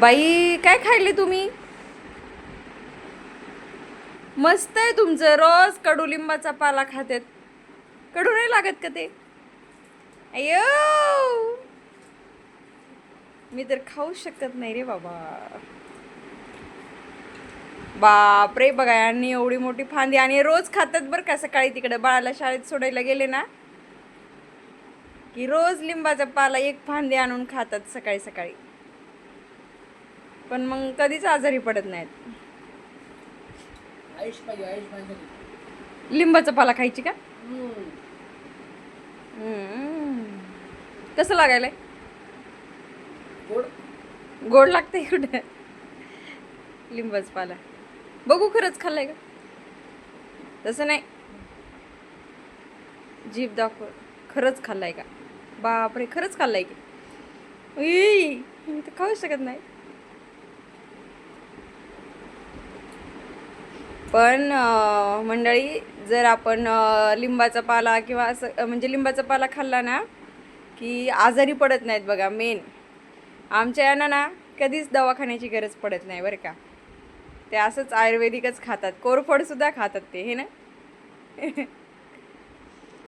बाई काय खाल्ले तुम्ही? मस्त आहे तुमचं. रोज कडुलिंबाचा पाला खातेत. कडू नाही लागत का ते? अय्यो, मी तर खाऊ शकत नाही रे बाबा. बाप रे, बघा यांनी एवढी मोठी फांदी आणि रोज खातात बरं का. सकाळी तिकडे बाळाला शाळेत सोडायला गेले ना की रोज लिंबाचा पाला एक फांदी आणून खातात सकाळी सकाळी. पण मग कधीच आजारी पडत नाहीत. लिंबाचा पाला खायची का? कसं लागायलंय? गोड लागतंय कुठे? लिंबाचा पाला बघू, खरंच खाल्लाय का? तसं नाही, जीभ दाखव. खरंच खाल्लाय का? बापरे, खरंच खाल्लाय की? मी तर खाऊ शकत नाही. पण मंडळी, जर आपण लिंबाचा पाला किंवा असं म्हणजे लिंबाचा पाला खाल्ला ना की आजारी पडत नाहीत बघा. मेन आमच्या यांना ना कधीच दवाखान्याची गरज पडत नाही बरं का. ते असंच आयुर्वेदिकच खातात. कोरफडसुद्धा खातात ते, हे ना.